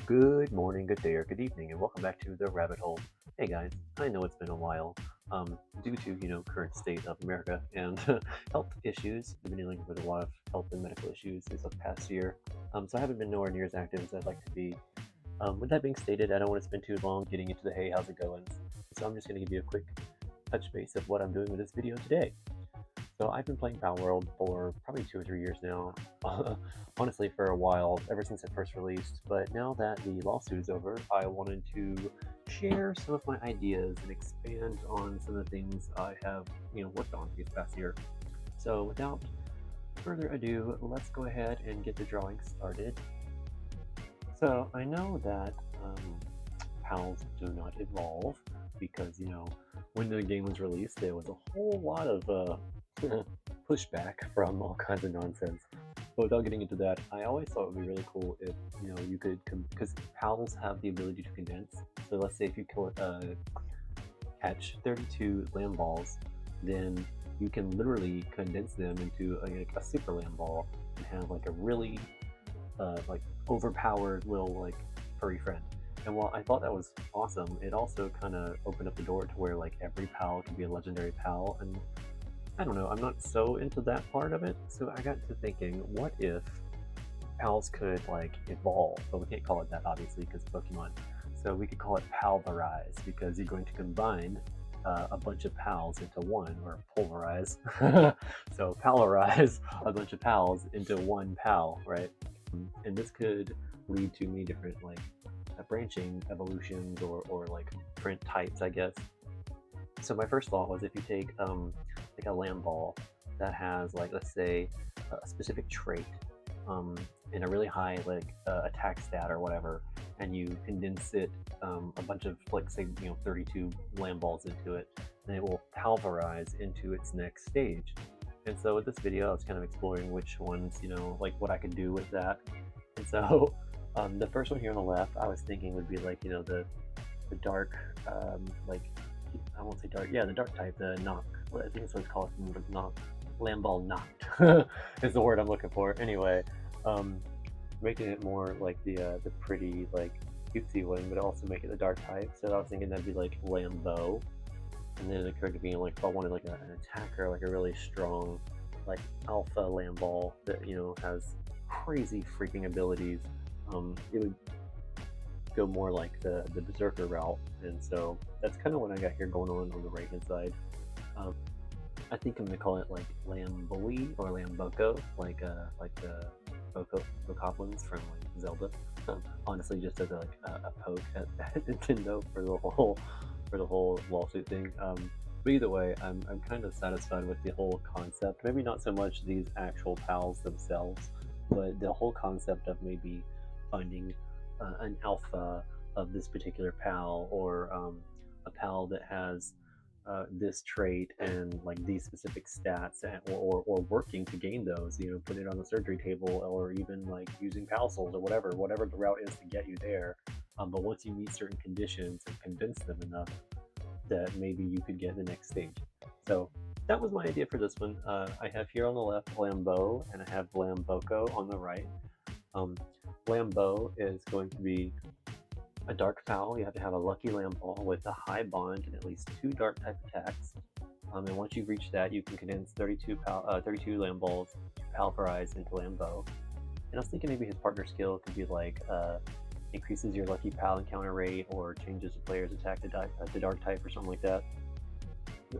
Good morning, good day, or good evening, and welcome back to the rabbit hole. Hey guys, I know it's been a while. Due to current state of America and health issues, I've been dealing with a lot of health and medical issues this past year. So I haven't been nowhere near as active as I'd like to be. With that being stated, I don't want to spend too long getting into the hey, how's it going? So I'm just going to give you a quick touch base of what I'm doing with this video today. So I've been playing Palworld for probably 2 or 3 years now. Honestly, for a while, ever since it first released. But now that the lawsuit is over, I wanted to share some of my ideas and expand on some of the things I have, worked on this past year. So without further ado, let's go ahead and get the drawing started. So I know that PALs do not evolve because, when the game was released, there was a whole lot of pushback from all kinds of nonsense. But without getting into that, I always thought it would be really cool if you could, because PALs have the ability to condense. So let's say if you catch 32 land balls, then you can literally condense them into a super land ball and have like a really overpowered little furry friend. And while I thought that was awesome, it also kind of opened up the door to where every PAL can be a legendary PAL, and I don't know, I'm not so into that part of it. So I got to thinking, what if PALs could evolve? But we can't call it that obviously because Pokemon. So we could call it Palverize because you're going to combine a bunch of PALs into one, or Pulverize. So Palverize a bunch of PALs into one PAL, right? And this could lead to many different branching evolutions or different types, I guess. So my first thought was if you take a land ball that has let's say a specific trait in a really high attack stat or whatever, and you condense it a bunch of say 32 land balls into it, then it will pulverize into its next stage. And so with this video, I was kind of exploring which ones, what I could do with that. And so the first one here on the left, I was thinking would be the dark, I won't say dark, yeah, the dark type, the knock. I think that's what it's called, knock. Land ball knocked is the word I'm looking for. Anyway, making it more like the pretty cutesy one, but also make it the dark type. So I was thinking that'd be Lambo. And then it occurred to me if I wanted an attacker, a really strong alpha land ball that has crazy freaking abilities, it would go more like the berserker route. And so that's kind of what I got here going on the right hand side. I think I'm gonna call it Lamboy or Lamboko, like the Bokoblins from Zelda. Honestly, just as a poke at Nintendo for the whole lawsuit thing. But either way, I'm kind of satisfied with the whole concept. Maybe not so much these actual PALs themselves, but the whole concept of maybe finding an alpha of this particular PAL, or a PAL that has this trait and these specific stats, or working to gain those, put it on the surgery table, or even using PAL souls or whatever the route is to get you there. But once you meet certain conditions and convince them enough, that maybe you could get the next stage. So that was my idea for this one. I have here on the left Lambo, and I have Lamboko on the right. Lambo is going to be a dark PAL. You have to have a lucky land ball with a high bond and at least 2 dark type attacks. And once you've reached that, you can condense 32 land balls to Palverize into Lambo. And I was thinking maybe his partner skill could be increases your lucky PAL encounter rate, or changes the player's attack to dark type or something like that.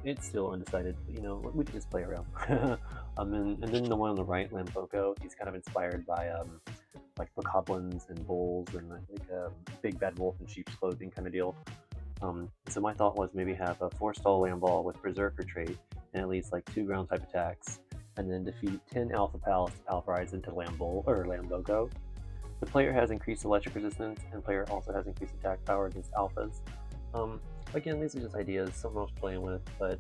It's still undecided, but we can just play around. And then the one on the right, Lamboko, he's kind of inspired by bokoblins and bulls and a big bad wolf in sheep's clothing kind of deal. So my thought was maybe have a 4-stall land ball with berserker trait and at least 2 ground type attacks, and then defeat 10 alpha PALs to Palverize into Lamboko. The player has increased electric resistance, and the player also has increased attack power against alphas. Again, these are just ideas, something I was playing with, but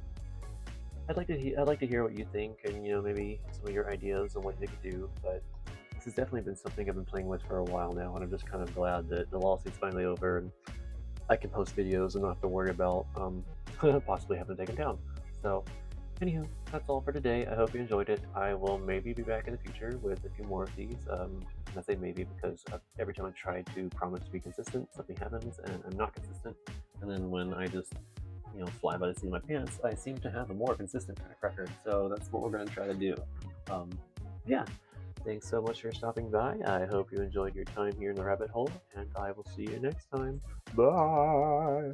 I'd like to hear what you think, and maybe some of your ideas on what you could do. But this has definitely been something I've been playing with for a while now, and I'm just kind of glad that the lawsuit's finally over and I can post videos and not have to worry about possibly having to take them down. So anywho, that's all for today. I hope you enjoyed it. I will maybe be back in the future with a few more of these. And I say maybe because every time I try to promise to be consistent, something happens and I'm not consistent. And then when I just, fly by the seat of my pants, I seem to have a more consistent track record. So that's what we're going to try to do. Um, yeah, thanks so much for stopping by. I hope you enjoyed your time here in the rabbit hole, and I will see you next time. Bye!